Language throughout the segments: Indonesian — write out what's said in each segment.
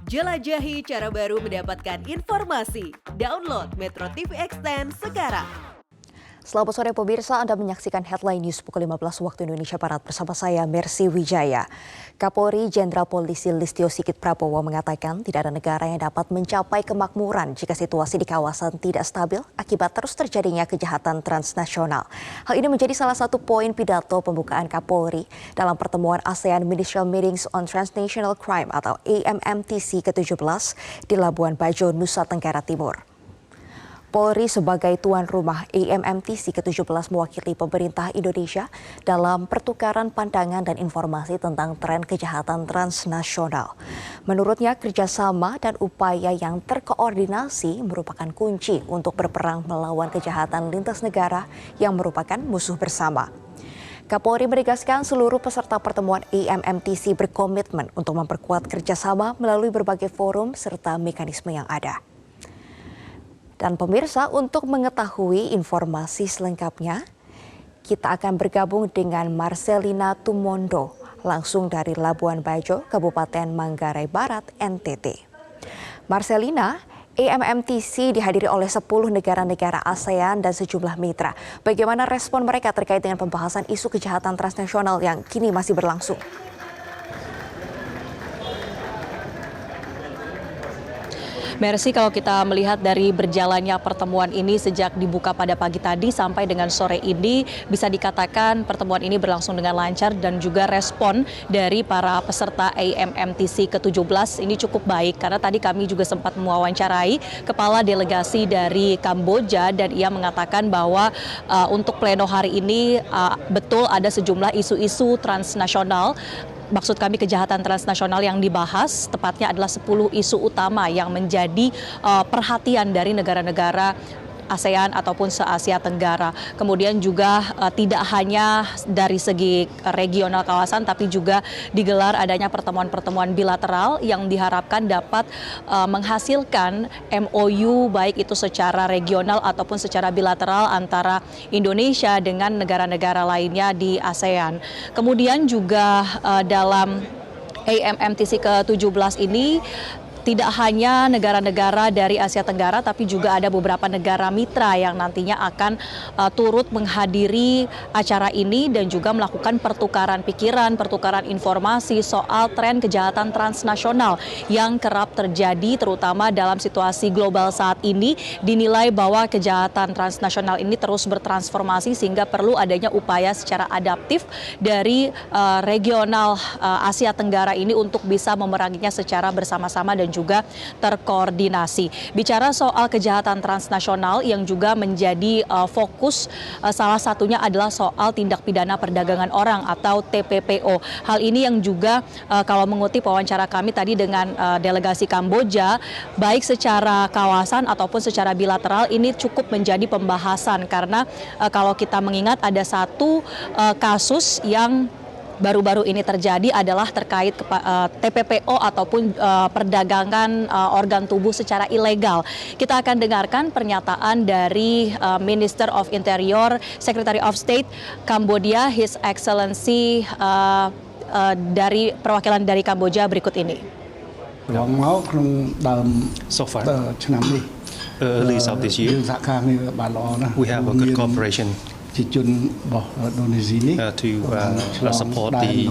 Jelajahi cara baru mendapatkan informasi. Download Metro TV Extend sekarang. Selamat sore pemirsa, Anda menyaksikan Headline News pukul 15 waktu Indonesia Barat bersama saya Mercy Wijaya. Kapolri Jenderal Polisi Listio Sigit Prabowo mengatakan tidak ada negara yang dapat mencapai kemakmuran jika situasi di kawasan tidak stabil akibat terus terjadinya kejahatan transnasional. Hal ini menjadi salah satu poin pidato pembukaan Kapolri dalam pertemuan ASEAN Ministerial Meetings on Transnational Crime atau AMMTC ke-17 di Labuan Bajo, Nusa Tenggara Timur. Polri sebagai tuan rumah AMMTC ke-17 mewakili pemerintah Indonesia dalam pertukaran pandangan dan informasi tentang tren kejahatan transnasional. Menurutnya, kerjasama dan upaya yang terkoordinasi merupakan kunci untuk berperang melawan kejahatan lintas negara yang merupakan musuh bersama. Kapolri menegaskan seluruh peserta pertemuan AMMTC berkomitmen untuk memperkuat kerjasama melalui berbagai forum serta mekanisme yang ada. Dan pemirsa, untuk mengetahui informasi selengkapnya, kita akan bergabung dengan Marcelina Tumondo langsung dari Labuan Bajo, Kabupaten Manggarai Barat, NTT. Marcelina, AMMTC dihadiri oleh 10 negara-negara ASEAN dan sejumlah mitra. Bagaimana respon mereka terkait dengan pembahasan isu kejahatan transnasional yang kini masih berlangsung? Mercy, kalau kita melihat dari berjalannya pertemuan ini sejak dibuka pada pagi tadi sampai dengan sore ini, bisa dikatakan pertemuan ini berlangsung dengan lancar dan juga respon dari para peserta AMMTC ke-17 ini cukup baik. Karena tadi kami juga sempat mewawancarai kepala delegasi dari Kamboja dan ia mengatakan bahwa untuk pleno hari ini betul ada sejumlah isu-isu transnasional. Maksud kami kejahatan transnasional yang dibahas tepatnya adalah 10 isu utama yang menjadi perhatian dari negara-negara ASEAN ataupun se-Asia Tenggara. Kemudian juga tidak hanya dari segi regional kawasan tapi juga digelar adanya pertemuan-pertemuan bilateral yang diharapkan dapat menghasilkan MOU baik itu secara regional ataupun secara bilateral antara Indonesia dengan negara-negara lainnya di ASEAN. Kemudian juga dalam AMMTC ke-17 ini tidak hanya negara-negara dari Asia Tenggara, tapi juga ada beberapa negara mitra yang nantinya akan turut menghadiri acara ini dan juga melakukan pertukaran pikiran, pertukaran informasi soal tren kejahatan transnasional yang kerap terjadi terutama dalam situasi global saat ini. Dinilai bahwa kejahatan transnasional ini terus bertransformasi sehingga perlu adanya upaya secara adaptif dari regional Asia Tenggara ini untuk bisa memeranginya secara bersama-sama dan juga terkoordinasi. Bicara soal kejahatan transnasional yang juga menjadi fokus, salah satunya adalah soal tindak pidana perdagangan orang atau TPPO. Hal ini yang juga kalau mengutip wawancara kami tadi dengan delegasi Kamboja, baik secara kawasan ataupun secara bilateral ini cukup menjadi pembahasan karena kalau kita mengingat ada satu kasus yang baru-baru ini terjadi adalah terkait TPPO ataupun perdagangan organ tubuh secara ilegal. Kita akan dengarkan pernyataan dari Minister of Interior, Secretary of State Cambodia, His Excellency dari perwakilan dari Kamboja berikut ini. So far, early of this year, we have a good cooperation to support the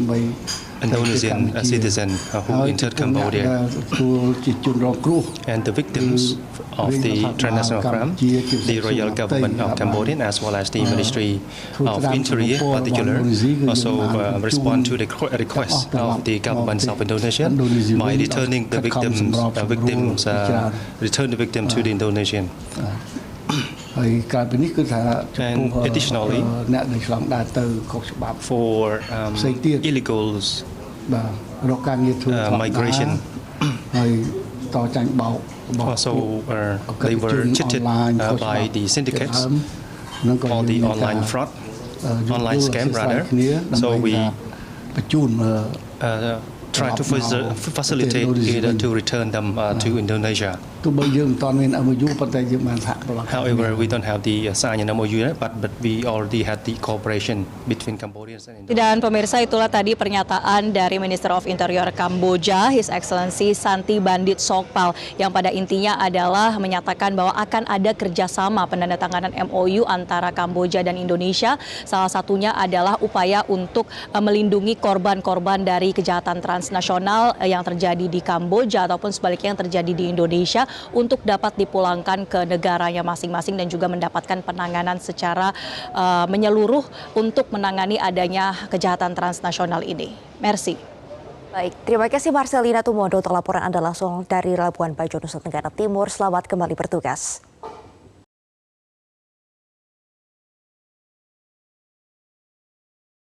Indonesian citizen who entered Cambodia and the victims of the transnational crime. The royal government of Cambodia as well as the Ministry of Interior in particular also respond to the request of the government of Indonesia by returning the return the victim to the Indonesian. And additionally, for illegals migration, also they were cheated by the syndicates or the online fraud, online scam rather. So we try to facilitate it to return them to Indonesia. However, we don't have the signed MOU yet, but we already had the cooperation between Cambodians and Indonesia. Dan pemirsa, itulah tadi pernyataan dari Minister of Interior Kamboja, His Excellency Santi Bandit Sokpal, yang pada intinya adalah menyatakan bahwa akan ada kerjasama penandatanganan MOU antara Kamboja dan Indonesia. Salah satunya adalah upaya untuk melindungi korban-korban dari kejahatan transnasional yang terjadi di Kamboja ataupun sebaliknya yang terjadi di Indonesia untuk dapat dipulangkan ke negaranya masing-masing dan juga mendapatkan penanganan secara menyeluruh untuk menangani adanya kejahatan transnasional ini. Merci. Baik, terima kasih Marcelina Tumondo untuk laporan Anda langsung dari Labuan Bajo, Nusa Tenggara Timur. Selamat kembali bertugas.